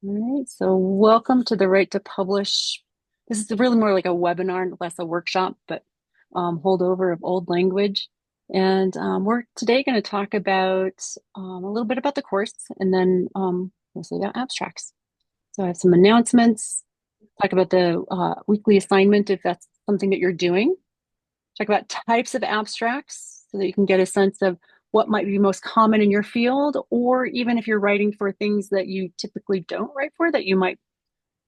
All right, so welcome to the Right to Publish. This is really more like a webinar, less a workshop, but holdover of old language. And we're today going to talk about a little bit about the course and then mostly about abstracts. So I have some announcements, talk about the weekly assignment if that's something that you're doing, talk about types of abstracts so that you can get a sense of what might be most common in your field, or even if you're writing for things that you typically don't write for, that you might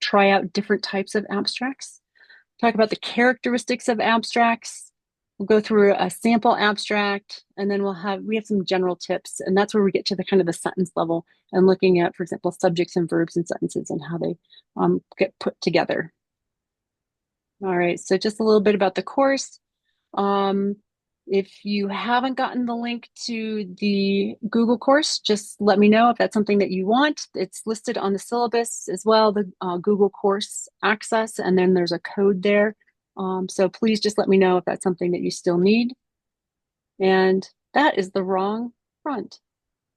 try out different types of abstracts. Talk about the characteristics of abstracts. We'll go through a sample abstract, and then we have some general tips, and that's where we get to the kind of the sentence level and looking at, for example, subjects and verbs in sentences and how they get put together. All right, so just a little bit about the course. Um, if you haven't gotten the link to the Google course, just let me know if that's something that you want. It's listed on the syllabus as well, the Google course access, and then there's a code there. So please just let me know if that's something that you still need. And that is the wrong front.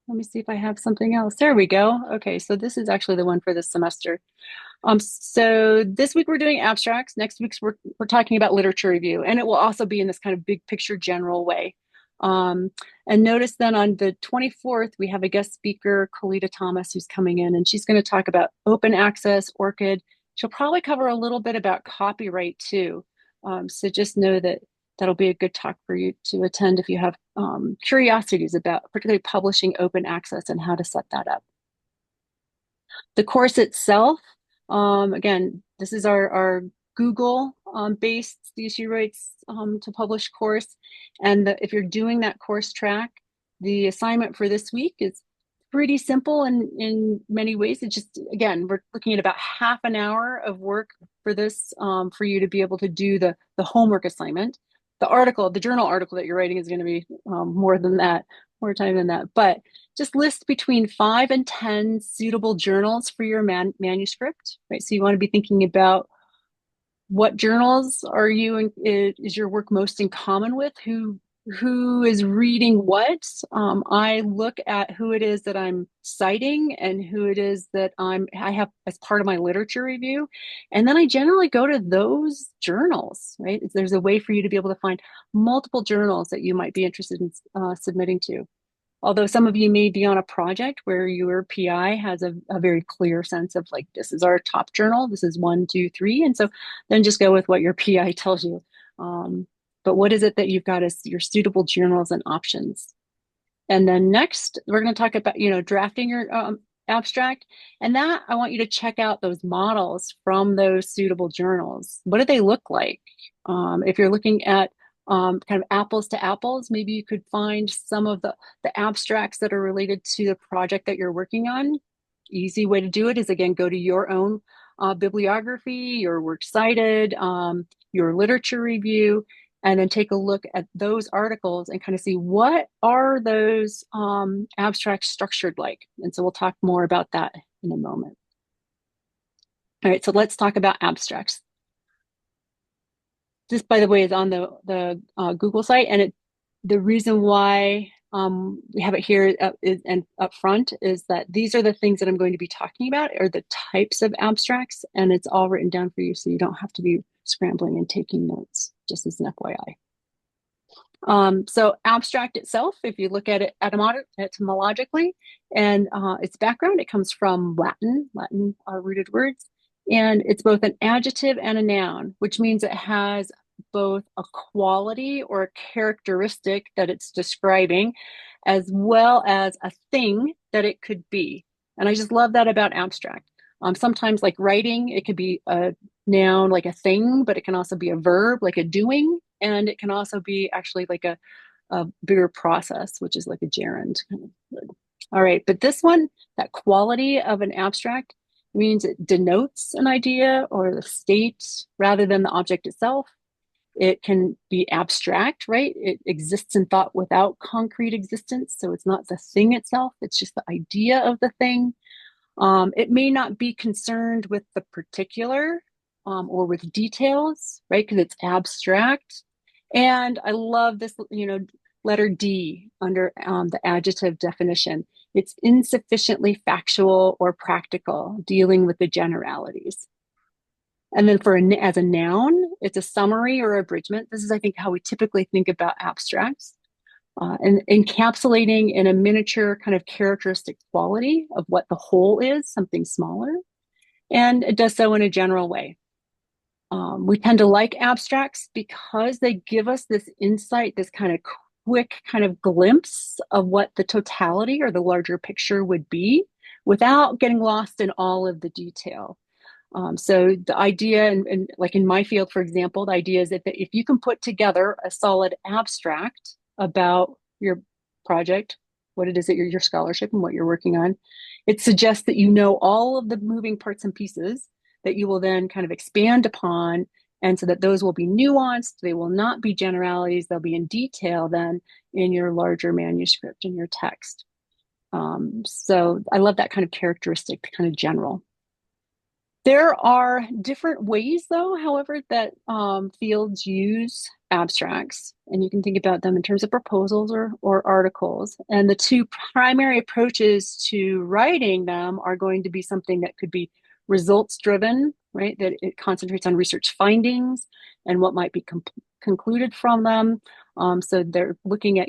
Let me see if I have something else. There we go. Okay, so this is actually the one for this semester. So this week we're doing abstracts. Next week we're talking about literature review, and it will also be in this kind of big picture general way. And notice then on the 24th, we have a guest speaker, Colita Thomas, who's coming in, and she's going to talk about open access, ORCID. She'll probably cover a little bit about copyright too. So just know that that'll be a good talk for you to attend if you have curiosities about particularly publishing open access and how to set that up. The course itself, again, this is our Google based CSU Rights to Publish course. And if you're doing that course track, the assignment for this week is pretty simple in many ways. It's just, again, we're looking at about half an hour of work for this for you to be able to do the homework assignment. The journal article that you're writing is going to be more than that, more time than that. But just list between 5 and 10 suitable journals for your manuscript, right? So you want to be thinking about what journals is your work most in common with? Who is reading what? I look at who it is that I'm citing and who it is that I have as part of my literature review. And then I generally go to those journals, right? There's a way for you to be able to find multiple journals that you might be interested in submitting to. Although some of you may be on a project where your PI has a very clear sense of like, this is our top journal, this is 1, 2, 3. And so then just go with what your PI tells you. But what is it that you've got as your suitable journals and options? And then next, we're going to talk about, drafting your abstract. And that I want you to check out those models from those suitable journals. What do they look like? If you're looking at kind of apples to apples, maybe you could find some of the abstracts that are related to the project that you're working on. Easy way to do it is, again, go to your own bibliography, your works cited, your literature review, and then take a look at those articles and kind of see what are those abstracts structured like. And so we'll talk more about that in a moment. All right, so let's talk about abstracts. This, by the way, is on the Google site, and the reason why we have it here and up front is that these are the things that I'm going to be talking about, are the types of abstracts, and it's all written down for you, so you don't have to be scrambling and taking notes, just as an FYI. So abstract itself, if you look at it etymologically and its background, it comes from Latin rooted words, and it's both an adjective and a noun, which means it has both a quality or a characteristic that it's describing, as well as a thing that it could be. And I just love that about abstract. Sometimes, like writing, it could be a noun, like a thing, but it can also be a verb, like a doing, and it can also be actually like a bigger process, which is like a gerund kind of word. All right, but this one, that quality of an abstract, means it denotes an idea or the state rather than the object itself. It can be abstract, right? It exists in thought without concrete existence. So it's not the thing itself, it's just the idea of the thing. It may not be concerned with the particular or with details, right? Because it's abstract. And I love this, letter D under the adjective definition. it's insufficiently factual or practical, dealing with the generalities. And then as a noun, it's a summary or abridgment. This is, I think, how we typically think about abstracts. And encapsulating in a miniature kind of characteristic quality of what the whole is, something smaller. And it does so in a general way. We tend to like abstracts because they give us this insight, this kind of quick kind of glimpse of what the totality or the larger picture would be without getting lost in all of the detail. So the idea, and like in my field, for example, the idea is that if you can put together a solid abstract about your project, what it is that your scholarship and what you're working on, it suggests that you know all of the moving parts and pieces that you will then kind of expand upon. And so that those will be nuanced, they will not be generalities, they'll be in detail then in your larger manuscript, in your text. So I love that kind of characteristic, kind of general. There are different ways, though, however, that fields use abstracts, and you can think about them in terms of proposals or articles. And the two primary approaches to writing them are going to be something that could be results driven, right? That it concentrates on research findings and what might be concluded from them. So they're looking at,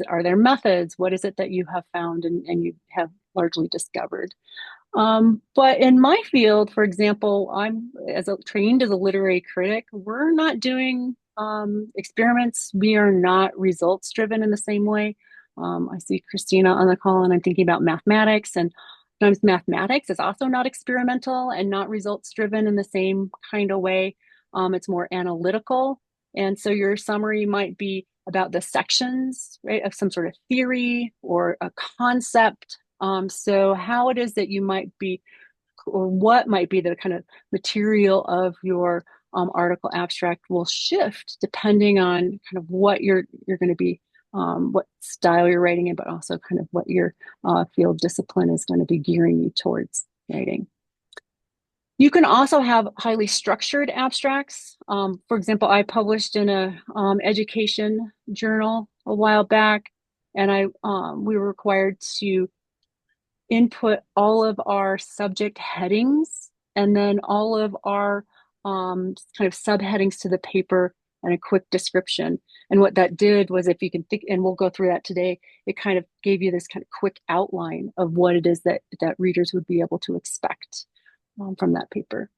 are there methods? What is it that you have found and you have largely discovered? But in my field, for example, I'm trained as a literary critic. We're not doing experiments. We are not results driven in the same way. I see Christina on the call, and I'm thinking about mathematics, and sometimes mathematics is also not experimental and not results driven in the same kind of way. It's more analytical, and so your summary might be about the sections, right, of some sort of theory or a concept. So how it is that you might be, or what might be the kind of material of your article abstract will shift depending on kind of what you're going to be, what style you're writing in, but also kind of what your field discipline is going to be gearing you towards writing. You can also have highly structured abstracts. For example, I published in a education journal a while back, and we were required to input all of our subject headings and then all of our kind of subheadings to the paper and a quick description. And what that did was, if you can think, and we'll go through that today, it kind of gave you this kind of quick outline of what it is that readers would be able to expect from that paper.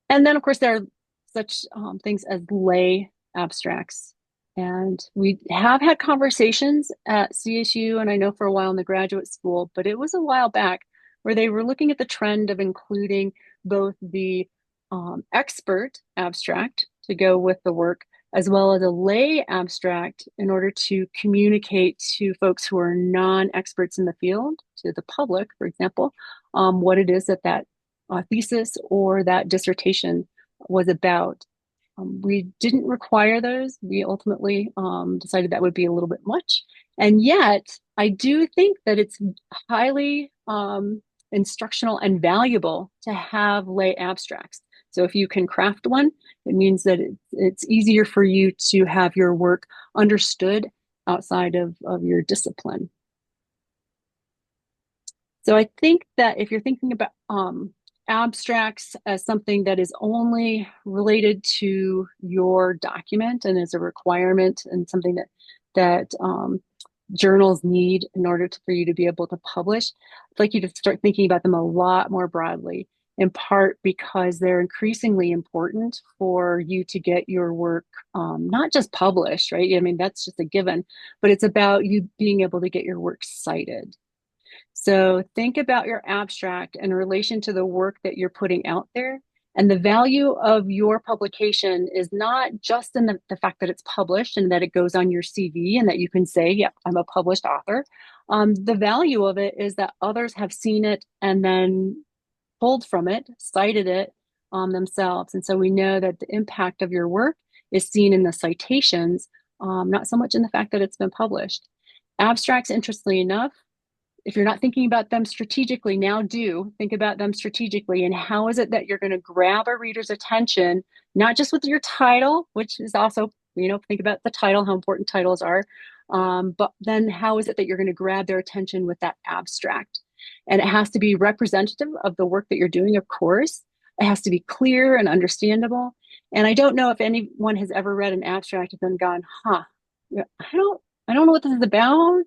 And then, of course, there are such things as lay abstracts. And we have had conversations at CSU, and I know for a while in the graduate school, but it was a while back, where they were looking at the trend of including both the expert abstract to go with the work, as well as a lay abstract in order to communicate to folks who are non-experts in the field, to the public, for example, what it is that thesis or that dissertation was about. We didn't require those. We ultimately decided that would be a little bit much. And yet, I do think that it's highly instructional and valuable to have lay abstracts. So if you can craft one, it means that it's easier for you to have your work understood outside of your discipline. So I think that if you're thinking about abstracts as something that is only related to your document and is a requirement and something that journals need in order for you to be able to publish, I'd like you to start thinking about them a lot more broadly, in part because they're increasingly important for you to get your work not just published, right? I mean, that's just a given, but it's about you being able to get your work cited. So think about your abstract in relation to the work that you're putting out there. And the value of your publication is not just in the fact that it's published and that it goes on your CV and that you can say, yep, I'm a published author. The value of it is that others have seen it and then pulled from it, cited it themselves. And so we know that the impact of your work is seen in the citations, not so much in the fact that it's been published. Abstracts, interestingly enough, if you're not thinking about them strategically, now do think about them strategically. And how is it that you're going to grab a reader's attention, not just with your title, which is also, think about the title, how important titles are, But then how is it that you're going to grab their attention with that abstract? And it has to be representative of the work that you're doing, of course. It has to be clear and understandable. And I don't know if anyone has ever read an abstract and then gone, huh, I don't know what this is about.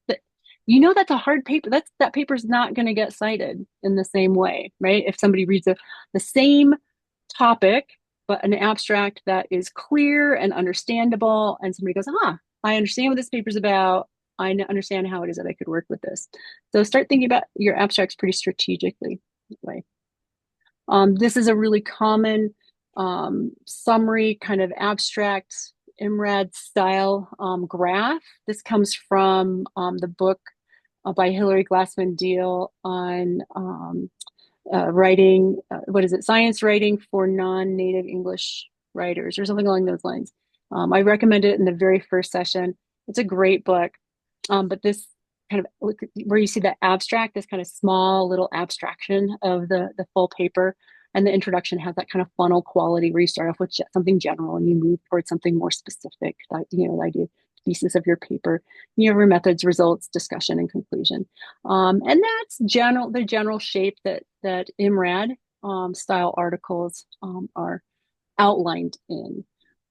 But you know, that's a hard paper. That paper's not going to get cited in the same way, right? If somebody reads the same topic, but an abstract that is clear and understandable, and somebody goes, I understand what this paper's about. I understand how it is that I could work with this. So start thinking about your abstracts pretty strategically. This is a really common summary kind of abstract IMRAD style graph. This comes from the book by Hilary Glassman Deal on writing, what is it? Science writing for non-native English writers or something along those lines. I recommend it in the very first session. It's a great book. But this kind of, where you see that abstract, this kind of small little abstraction of the full paper, and the introduction has that kind of funnel quality where you start off with something general and you move towards something more specific, that, the idea, thesis of your paper, your methods, results, discussion, and conclusion. And that's the general shape that IMRAD style articles are outlined in.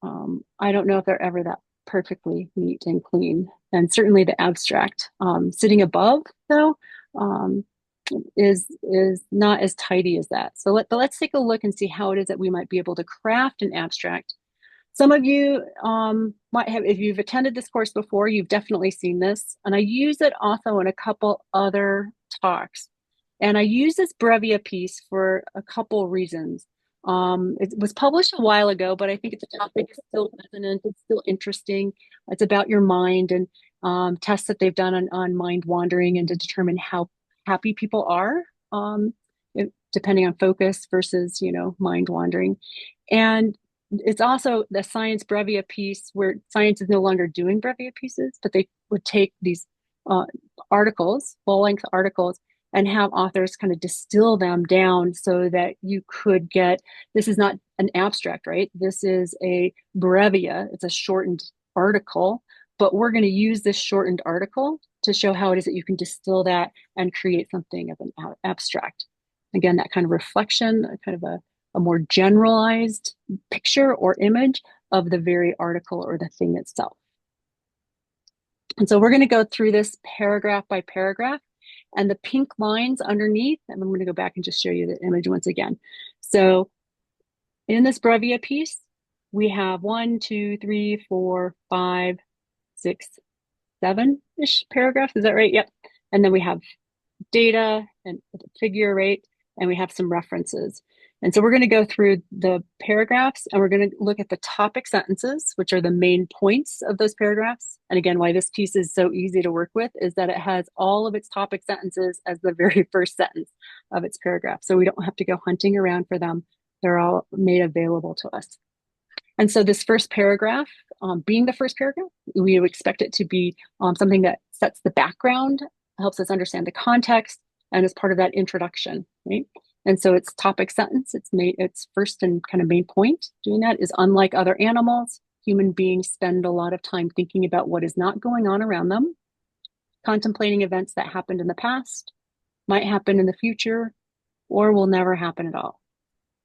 I don't know if they're ever that perfectly neat and clean. And certainly the abstract sitting above, though, is not as tidy as that. So let's take a look and see how it is that we might be able to craft an abstract. Some of you might have, if you've attended this course before, you've definitely seen this. And I use it also in a couple other talks. And I use this Brevia piece for a couple reasons. It was published a while ago, but I think the topic is still resonant. It's still interesting. It's about your mind and tests that they've done on mind wandering and to determine how happy people are, depending on focus versus, mind wandering. And it's also the science Brevia piece where science is no longer doing Brevia pieces, but they would take these articles, full-length articles, and have authors kind of distill them down so that you could get, this is not an abstract, right? This is a Brevia. It's a shortened article, but we're going to use this shortened article to show how it is that you can distill that and create something of an abstract. Again, that kind of reflection, kind of a more generalized picture or image of the very article or the thing itself. And so we're going to go through this paragraph by paragraph, and the pink lines underneath, and I'm going to go back and just show you the image once again. So in this Brevia piece, we have 1, 2, 3, 4, 5, 6, 7-ish paragraphs. Is that right? Yep. And then we have data and figure, right? And we have some references. And so we're going to go through the paragraphs and we're going to look at the topic sentences, which are the main points of those paragraphs. And again, why this piece is so easy to work with is that it has all of its topic sentences as the very first sentence of its paragraph. So we don't have to go hunting around for them. They're all made available to us. And so this first paragraph, being the first paragraph, we would expect it to be something that sets the background, helps us understand the context, and is part of that introduction, right? And so its topic sentence, its first and kind of main point doing that is, unlike other animals, human beings spend a lot of time thinking about what is not going on around them, contemplating events that happened in the past, might happen in the future, or will never happen at all.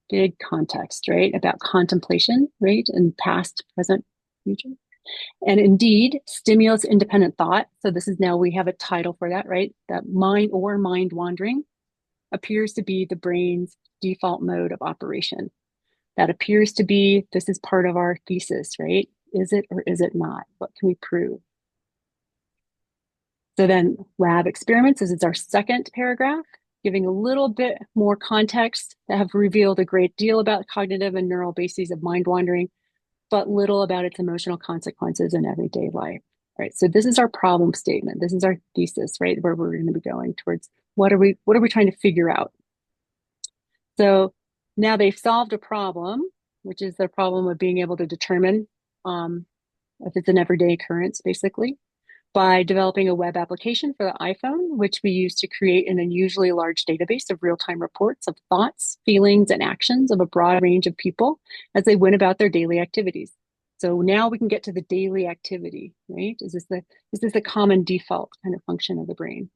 Big context, right? About contemplation, right? And past, present, future. And indeed, stimulus independent thought. So this is now, we have a title for that, right? That mind or mind wandering appears to be the brain's default mode of operation. That appears to be, this is part of our thesis, right? Is it or is it not? What can we prove? So then lab experiments, this is our second paragraph, giving a little bit more context that have revealed a great deal about cognitive and neural bases of mind wandering, but little about its emotional consequences in everyday life, right? So this is our problem statement. This is our thesis, right? Where we're going to be going towards what are we trying to figure out? So now they've solved a problem, which is the problem of being able to determine if it's an everyday occurrence, basically, by developing a web application for the iPhone, which we use to create an unusually large database of real-time reports of thoughts, feelings, and actions of a broad range of people as they went about their daily activities. So now we can get to the daily activity, right? Is this the common default kind of function of the brain?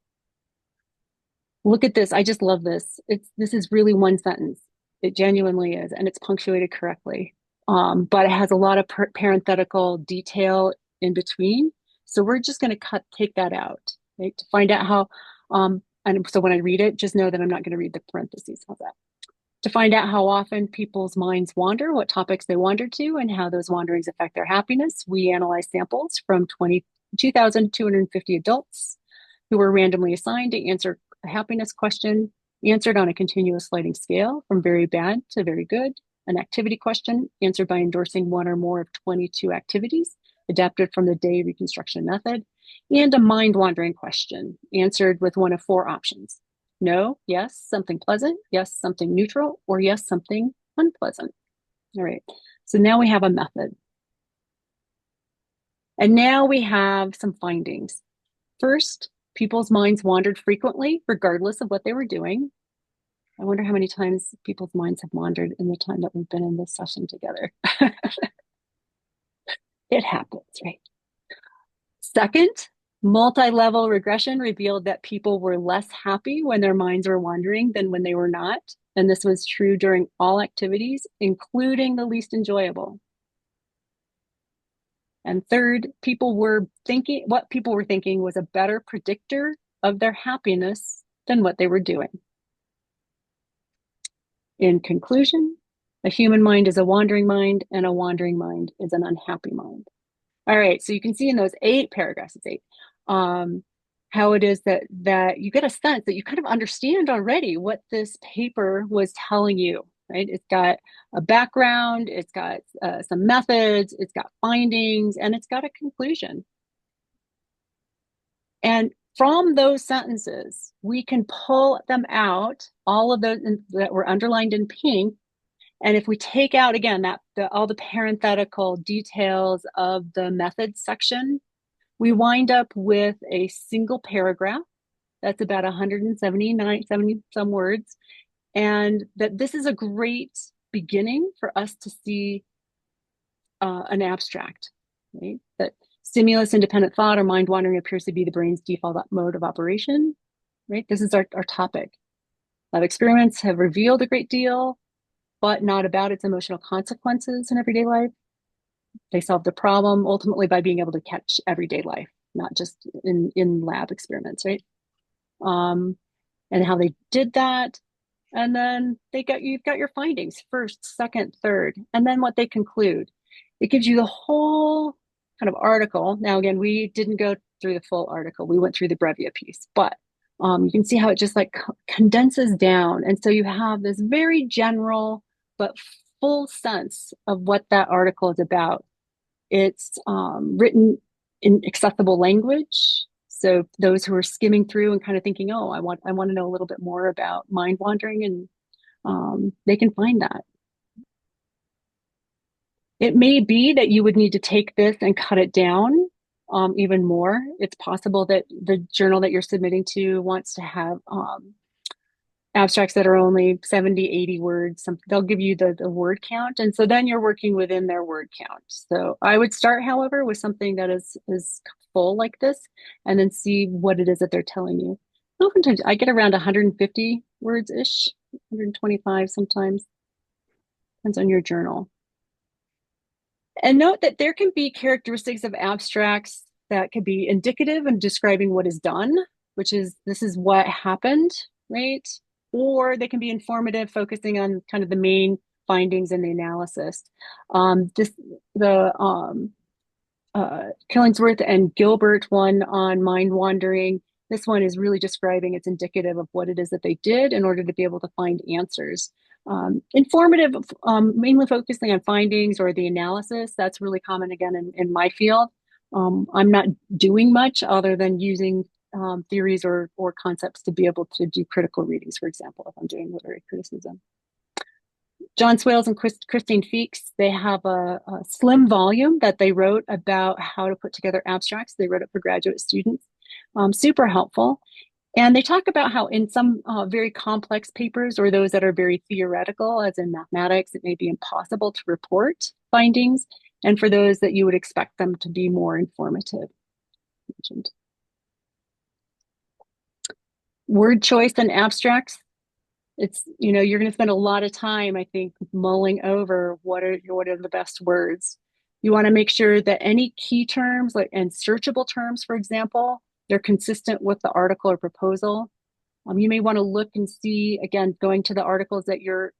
Look at this. I just love this. This is really one sentence. It genuinely is, and it's punctuated correctly. But it has a lot of parenthetical detail in between. So we're just going to take that out, right? To find out how, and so when I read it, just know that I'm not going to read the parentheses. How's that? To find out how often people's minds wander, what topics they wander to, and how those wanderings affect their happiness, we analyze samples from 2,250 adults who were randomly assigned to answer a happiness question answered on a continuous sliding scale from very bad to very good, an activity question answered by endorsing one or more of 22 activities adapted from the day reconstruction method, and a mind wandering question answered with one of four options. No, yes, something pleasant, yes, something neutral, or yes, something unpleasant. All right, so now we have a method. And now we have some findings. First, people's minds wandered frequently, regardless of what they were doing. I wonder how many times people's minds have wandered in the time that we've been in this session together. It happens, right? Second, multi-level regression revealed that people were less happy when their minds were wandering than when they were not. And this was true during all activities, including the least enjoyable. And third, what people were thinking was a better predictor of their happiness than what they were doing. In conclusion, a human mind is a wandering mind, and a wandering mind is an unhappy mind. All right, so you can see in those 8 paragraphs, it's 8, how it is that you get a sense that you kind of understand already what this paper was telling you, right? It's got a background, it's got some methods, it's got findings, and it's got a conclusion. And from those sentences, we can pull them out, all of those that were underlined in pink. And if we take out, again, all the parenthetical details of the methods section, we wind up with a single paragraph that's about 70 some words. And that this is a great beginning for us to see an abstract, right? That stimulus independent thought or mind wandering appears to be the brain's default mode of operation, right? This is our topic. Lab experiments have revealed a great deal, but not about its emotional consequences in everyday life. They solved the problem ultimately by being able to catch everyday life, not just in lab experiments, right? And how they did that. And then you've got your findings, first, second, third, and then what they conclude. It gives you the whole kind of article. Now, again, we didn't go through the full article. We went through the Brevia piece, but you can see how it just like condenses down. And so you have this very general but full sense of what that article is about. It's written in accessible language. So those who are skimming through and kind of thinking, oh, I want to know a little bit more about mind wandering, and they can find that. It may be that you would need to take this and cut it down even more. It's possible that the journal that you're submitting to wants to have abstracts that are only 70, 80 words. They'll give you the word count. And so then you're working within their word count. So I would start, however, with something that is full like this, and then see what it is that they're telling you. Oftentimes I get around 150 words-ish, 125 sometimes. Depends on your journal. And note that there can be characteristics of abstracts that could be indicative and describing what is done, this is what happened, right? Or they can be informative, focusing on kind of the main findings in the analysis. Killingsworth and Gilbert one on mind wandering. This one is really describing, it's indicative of what it is that they did in order to be able to find answers. Informative, mainly focusing on findings or the analysis. That's really common again in my field. I'm not doing much other than using theories or concepts to be able to do critical readings, for example, if I'm doing literary criticism. John Swales and Christine Feeks, they have a slim volume that they wrote about how to put together abstracts. They wrote it for graduate students. Super helpful. And they talk about how in some very complex papers or those that are very theoretical, as in mathematics, it may be impossible to report findings. and for those that you would expect them to be more informative. Word choice and abstracts. It's, you're going to spend a lot of time, I think, mulling over what are the best words. You want to make sure that any key terms and searchable terms, for example, they're consistent with the article or proposal. You may want to look and see, again, going to the articles that your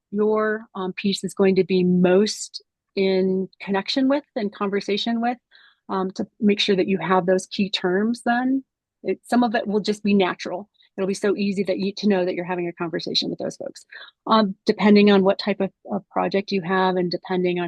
piece is going to be most in connection with and conversation with, to make sure that you have those key terms then. Some of it will just be natural. It'll be so easy to know that you're having a conversation with those folks. Depending on what type of project you have and depending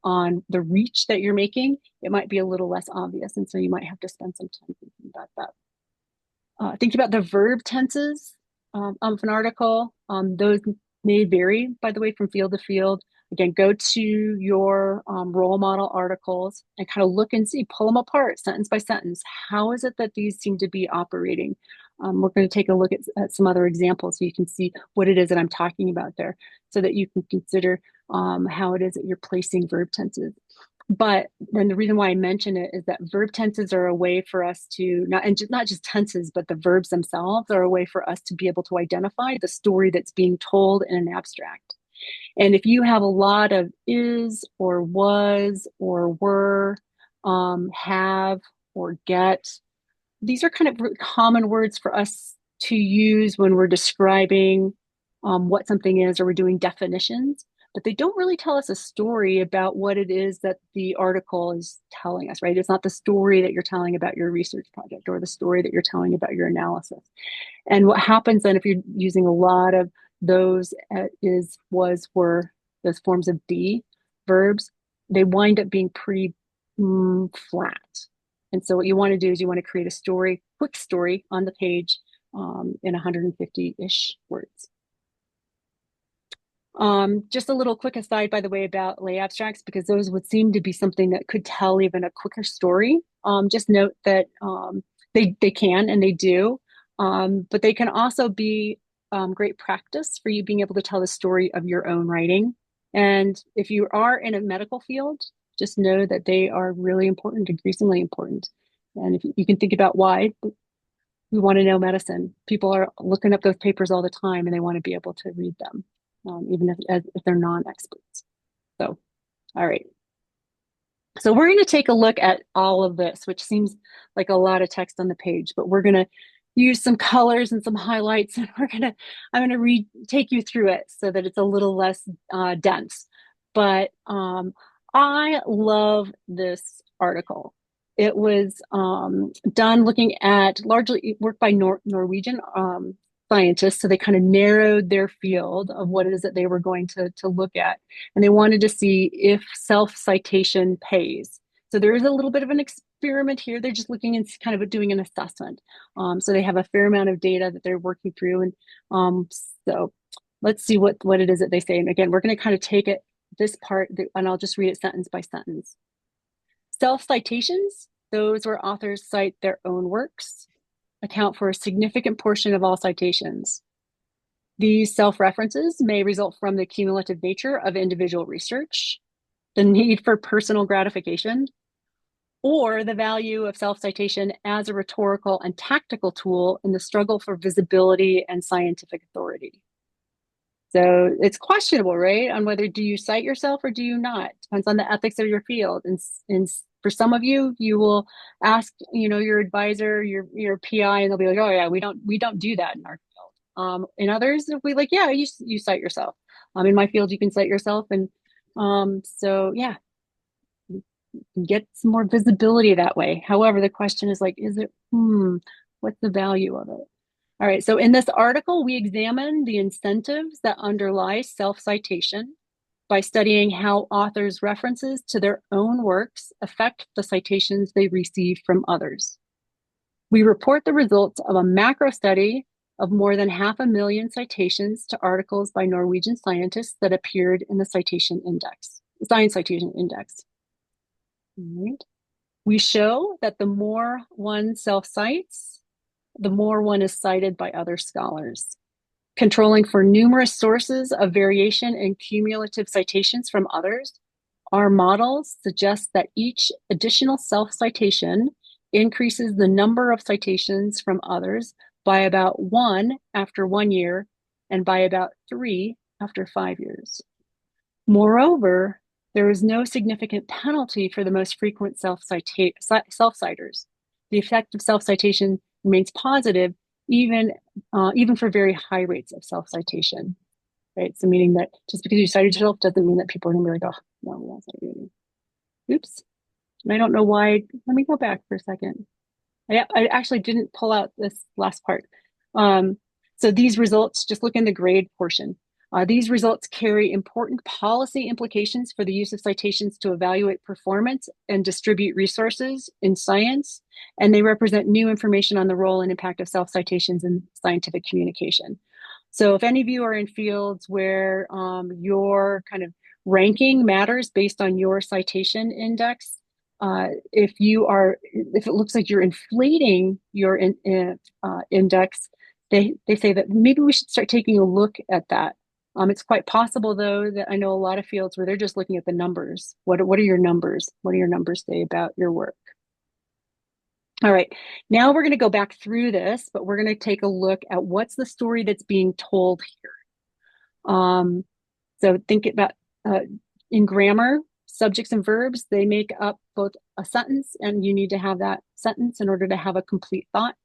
on the reach that you're making, it might be a little less obvious. And so you might have to spend some time thinking about that. Think about the verb tenses of an article. Those may vary, by the way, from field to field. Again, go to your role model articles and kind of look and see, pull them apart sentence by sentence. How is it that these seem to be operating? We're going to take a look at some other examples so you can see what it is that I'm talking about there, so that you can consider how it is that you're placing verb tenses. But then the reason why I mention it is that verb tenses are a way for us to not just tenses, but the verbs themselves are a way for us to be able to identify the story that's being told in an abstract. And if you have a lot of is or was or were, have or get, these are kind of common words for us to use when we're describing what something is, or we're doing definitions, but they don't really tell us a story about what it is that the article is telling us, right? It's not the story that you're telling about your research project or the story that you're telling about your analysis. And what happens then if you're using a lot of those is, was, were, those forms of be verbs, they wind up being pretty flat. And so what you want to do is you want to create a story, quick story on the page in 150-ish words. Just a little quick aside, by the way, about lay abstracts, because those would seem to be something that could tell even a quicker story. Just note that they can and they do, but they can also be great practice for you being able to tell the story of your own writing. And if you are in a medical field, just know that they are really important, increasingly important. And if you can think about why, we want to know medicine. People are looking up those papers all the time and they want to be able to read them, even if they're non-experts. So, all right. So we're going to take a look at all of this, which seems like a lot of text on the page, but we're going to use some colors and some highlights, and I'm going to take you through it so that it's a little less dense. But I love this article. It was done looking at largely work by Norwegian scientists. So they kind of narrowed their field of what it is that they were going to look at. And they wanted to see if self-citation pays. So there is a little bit of an experiment here. They're just looking and kind of doing an assessment. So they have a fair amount of data that they're working through. And so let's see what it is that they say. And again, we're going to kind of take this part, and I'll just read it sentence by sentence. Self-citations, those where authors cite their own works, account for a significant portion of all citations. These self-references may result from the cumulative nature of individual research, the need for personal gratification, or the value of self-citation as a rhetorical and tactical tool in the struggle for visibility and scientific authority. So it's questionable, right? On whether do you cite yourself or do you not? Depends on the ethics of your field. And for some of you, you will ask, your advisor, your PI, and they'll be like, "Oh yeah, we don't do that in our field." In others, they'll be like, "Yeah, you cite yourself." In my field, you can cite yourself, and so yeah, you can get some more visibility that way. However, the question is like, is it? What's the value of it? All right, so in this article, we examine the incentives that underlie self-citation by studying how authors' references to their own works affect the citations they receive from others. We report the results of a macro study of more than 500,000 citations to articles by Norwegian scientists that appeared in the Science Citation Index. All right. We show that the more one self-cites, the more one is cited by other scholars. Controlling for numerous sources of variation in cumulative citations from others, Our models suggest that each additional self-citation increases the number of citations from others by about 1 after 1 year and by about 3 after 5 years. Moreover, there is no significant penalty for the most frequent self-citers. The effect of self-citation remains positive even for very high rates of self-citation, right? So meaning that just because you cited yourself doesn't mean that people are going to be like, oh, no, that's not you. Oops. And I don't know why. Let me go back for a second. I actually didn't pull out this last part. So these results, just look in the grade portion. These results carry important policy implications for the use of citations to evaluate performance and distribute resources in science, and they represent new information on the role and impact of self-citations in scientific communication. So if any of you are in fields where your kind of ranking matters based on your citation index, if it looks like you're inflating your index, they say that maybe we should start taking a look at that. It's quite possible, though, that I know a lot of fields where they're just looking at the numbers. What are your numbers? What do your numbers say about your work? All right, now we're going to go back through this, but we're going to take a look at what's the story that's being told here. So think about in grammar, subjects and verbs, they make up both a sentence, and you need to have that sentence in order to have a complete thought.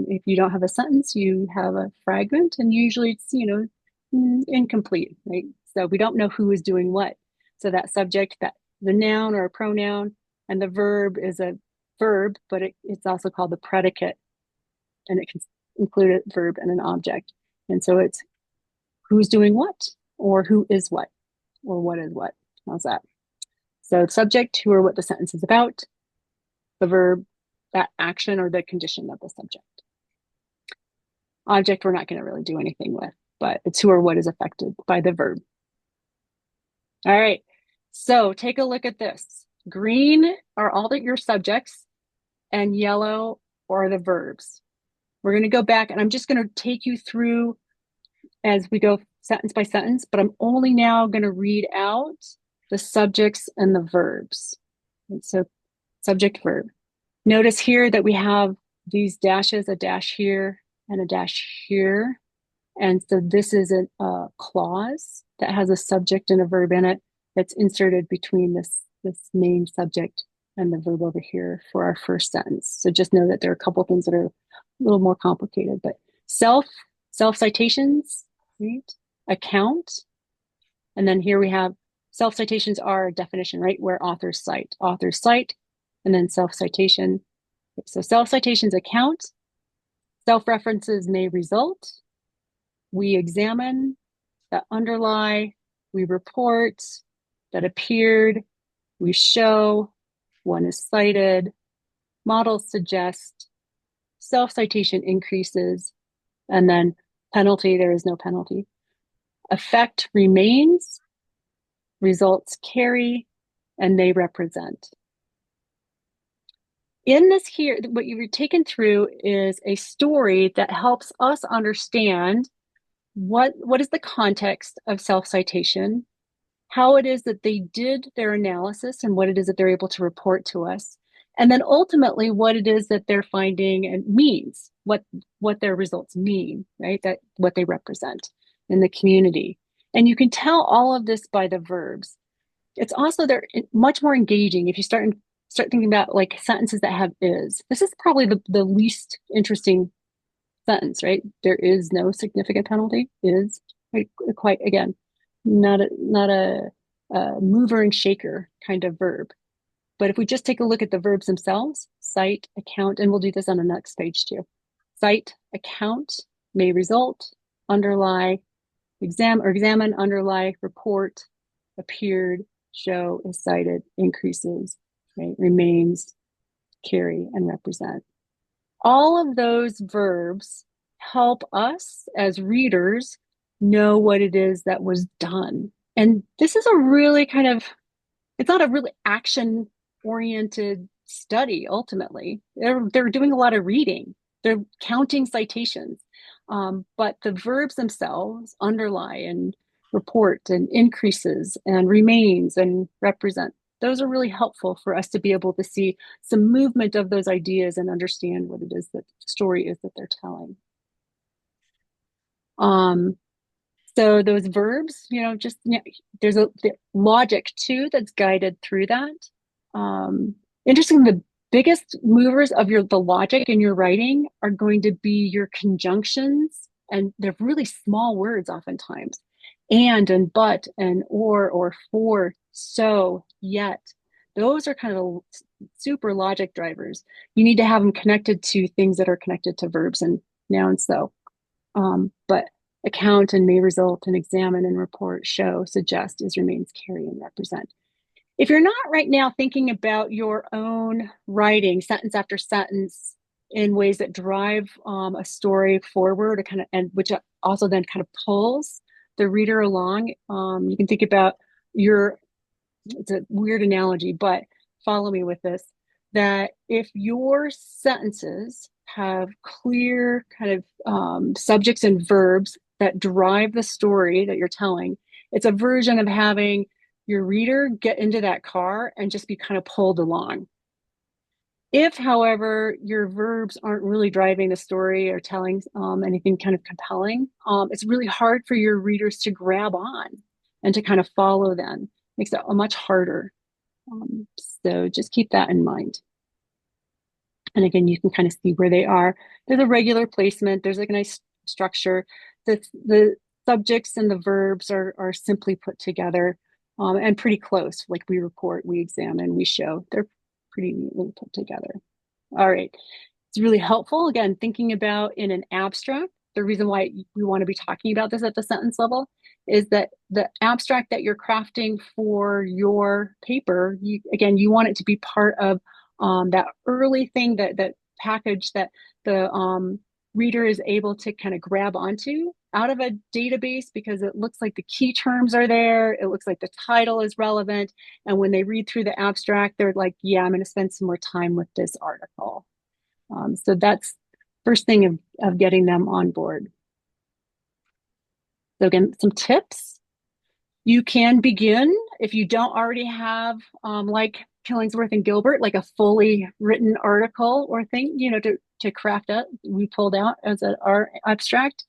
If you don't have a sentence, you have a fragment, and usually it's, incomplete, right? So we don't know who is doing what. So that subject, that the noun or a pronoun, and the verb is a verb, but it's also called the predicate, and it can include a verb and an object. And so it's who's doing what, or who is what, or what is what. How's that? So subject, who or what the sentence is about, the verb, that action or the condition of the subject. Object, we're not going to really do anything with, but it's who or what is affected by the verb. All right, so take a look at this. Green are all your subjects, and yellow are the verbs. We're going to go back, and I'm just going to take you through as we go sentence by sentence, but I'm only now going to read out the subjects and the verbs. And so subject, verb. Notice here that we have these dashes, a dash here and a dash here. And so this is a clause that has a subject and a verb in it that's inserted between this main subject and the verb over here for our first sentence. So just know that there are a couple of things that are a little more complicated, but self-citations, right? Account. And then here we have self-citations are a definition, right? Where authors cite, and then self-citation. So self-citations account, self-references may result, we examine, that underlie, we report, that appeared, we show, one is cited, models suggest, self-citation increases, and then penalty, there is no penalty. Effect remains, results carry, and they represent. In this here, what you've taken through is a story that helps us understand what is the context of self-citation, how it is that they did their analysis and what it is that they're able to report to us, and then ultimately what it is that they're finding and means, what their results mean, right? That what they represent in the community. And you can tell all of this by the verbs. It's also, they're much more engaging if you start thinking about like sentences that have is. This is probably the least interesting sentence, right? There is no significant penalty. Is quite, again, not a mover and shaker kind of verb. But if we just take a look at the verbs themselves, cite, account, and we'll do this on the next page too. Cite, account, may result, underlie, examine, underlie, report, appeared, show, is cited, increases, right? Remains, carry, and represent. All of those verbs help us as readers know what it is that was done. And this is a really kind of, it's not a really action-oriented study, ultimately. They're doing a lot of reading. They're counting citations. But the verbs themselves, underlie and report and increases and remains and represent. Those are really helpful for us to be able to see some movement of those ideas and understand what it is that the story is that they're telling. Um, so those verbs, just there's a the logic too that's guided through that. Um, Interesting, the biggest movers of the logic in your writing are going to be your conjunctions, and they're really small words oftentimes. And but and or for, so, yet. Those are kind of super logic drivers. You need to have them connected to things that are connected to verbs and nouns, though. But account and may result and examine and report, show, suggest, is, remains, carry, and represent. If you're not right now thinking about your own writing sentence after sentence in ways that drive a story forward, and which also then kind of pulls the reader along, you can think about it's a weird analogy, but follow me with this, that if your sentences have clear kind of subjects and verbs that drive the story that you're telling, it's a version of having your reader get into that car and just be kind of pulled along. If, however, your verbs aren't really driving the story or telling anything kind of compelling, it's really hard for your readers to grab on and to kind of follow them. Makes it much harder. So just keep that in mind. And again, you can kind of see where they are. There's a regular placement. There's like a nice structure. The subjects and the verbs are simply put together and pretty close. Like we report, we examine, we show. They're pretty neatly put together. All right. It's really helpful, again, thinking about in an abstract. The reason why we want to be talking about this at the sentence level is that the abstract that you're crafting for your paper, you want it to be part of that early thing, that package that the reader is able to kind of grab onto out of a database, because it looks like the key terms are there. It looks like the title is relevant. And when they read through the abstract, they're like, yeah, I'm going to spend some more time with this article. So that's first thing of getting them on board. So again, some tips. You can begin, if you don't already have, like Killingsworth and Gilbert, like a fully written article or thing, to craft up. We pulled out as our abstract.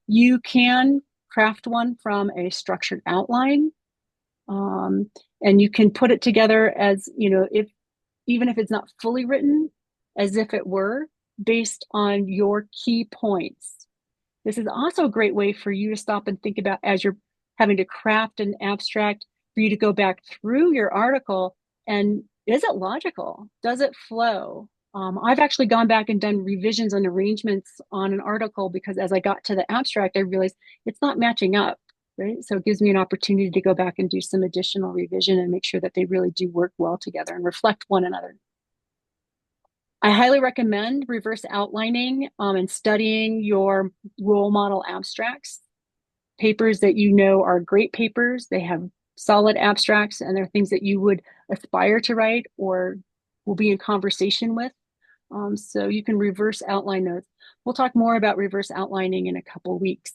You can craft one from a structured outline. And you can put it together as, even if it's not fully written, as if it were, based on your key points. This is also a great way for you to stop and think about, as you're having to craft an abstract, for you to go back through your article and, is it logical? Does it flow? I've actually gone back and done revisions and arrangements on an article because as I got to the abstract, I realized it's not matching up, right? So it gives me an opportunity to go back and do some additional revision and make sure that they really do work well together and reflect one another. I highly recommend reverse outlining and studying your role model abstracts, papers that are great papers. They have solid abstracts and they're things that you would aspire to write or will be in conversation with. So you can reverse outline those. We'll talk more about reverse outlining in a couple weeks.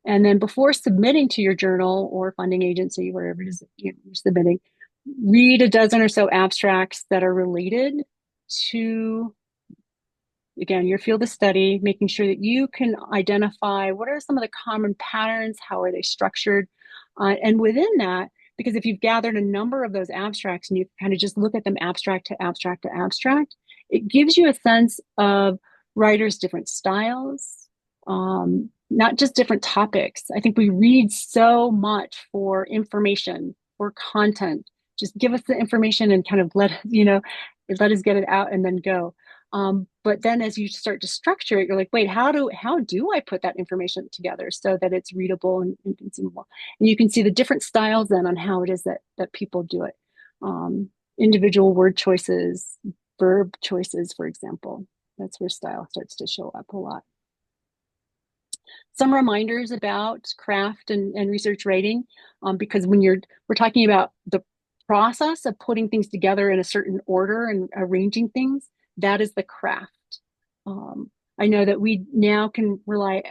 And then before submitting to your journal or funding agency, wherever it is you're submitting, read a dozen or so abstracts that are related to, again, your field of study, making sure that you can identify what are some of the common patterns, how are they structured, and within that, because if you've gathered a number of those abstracts and you kind of just look at them abstract to abstract to abstract, it gives you a sense of writers' different styles, not just different topics. I think we read so much for information, for content. Just give us the information and kind of let us get it out and then go. But then as you start to structure it, you're like, wait, how do I put that information together so that it's readable and consumable? And you can see the different styles then on how it is that people do it. Individual word choices, verb choices, for example. That's where style starts to show up a lot. Some reminders about craft and research writing, because when we're talking about the process of putting things together in a certain order and arranging things, that is the craft. I know that we now can rely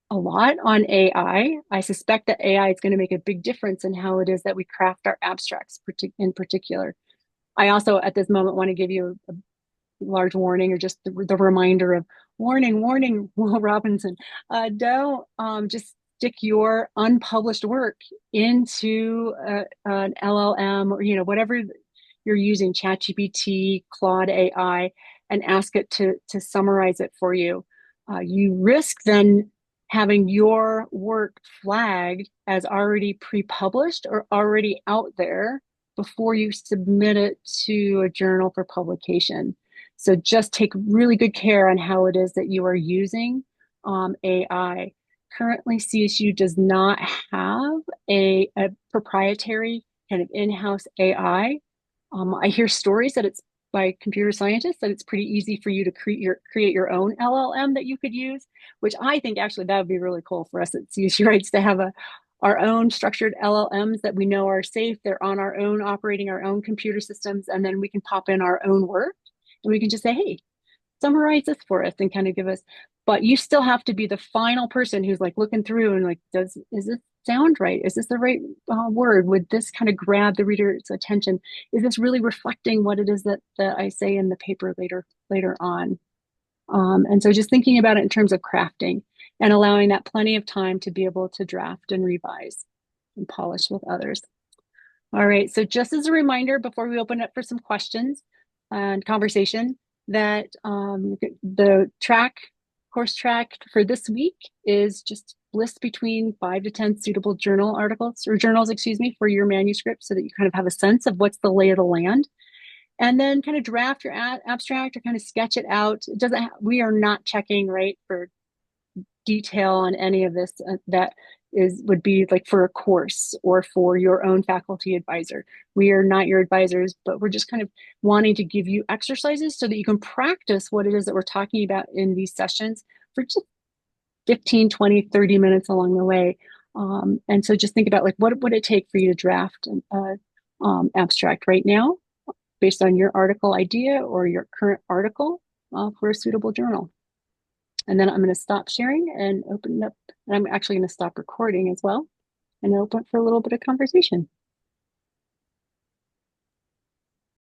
a lot on AI. I suspect that AI is going to make a big difference in how it is that we craft our abstracts in particular. I also, at this moment, want to give you a large warning or just the reminder of warning, warning, Will Robinson. Don't just stick your unpublished work into an LLM or whatever you're using, ChatGPT, Claude AI, and ask it to summarize it for you. You risk then having your work flagged as already pre-published or already out there before you submit it to a journal for publication. So just take really good care on how it is that you are using AI. Currently, CSU does not have a proprietary kind of in-house AI. I hear stories that it's by computer scientists that it's pretty easy for you to create your own LLM that you could use, which I think actually that would be really cool for us at CSU Rights to have our own structured LLMs that we know are safe. They're on our own, operating our own computer systems, and then we can pop in our own work and we can just say, hey, summarize this for us and kind of give us, but you still have to be the final person who's like looking through and like, is this sound right? Is this the right word? Would this kind of grab the reader's attention? Is this really reflecting what it is that I say in the paper later on? And so just thinking about it in terms of crafting and allowing that plenty of time to be able to draft and revise and polish with others. All right, so just as a reminder, before we open up for some questions and conversation, that the course track for this week is just list between 5 to 10 suitable journals, excuse me, for your manuscript so that you kind of have a sense of what's the lay of the land. And then kind of draft your abstract or kind of sketch it out. It doesn't, we are not checking, right, for detail on any of this that would be like for a course or for your own faculty advisor. We are not your advisors, but we're just kind of wanting to give you exercises so that you can practice what it is that we're talking about in these sessions for just 15, 20, 30 minutes along the way. And so just think about like, what would it take for you to draft an abstract right now based on your article idea or your current article for a suitable journal. And then I'm going to stop sharing and open it up. And I'm actually going to stop recording as well and open for a little bit of conversation.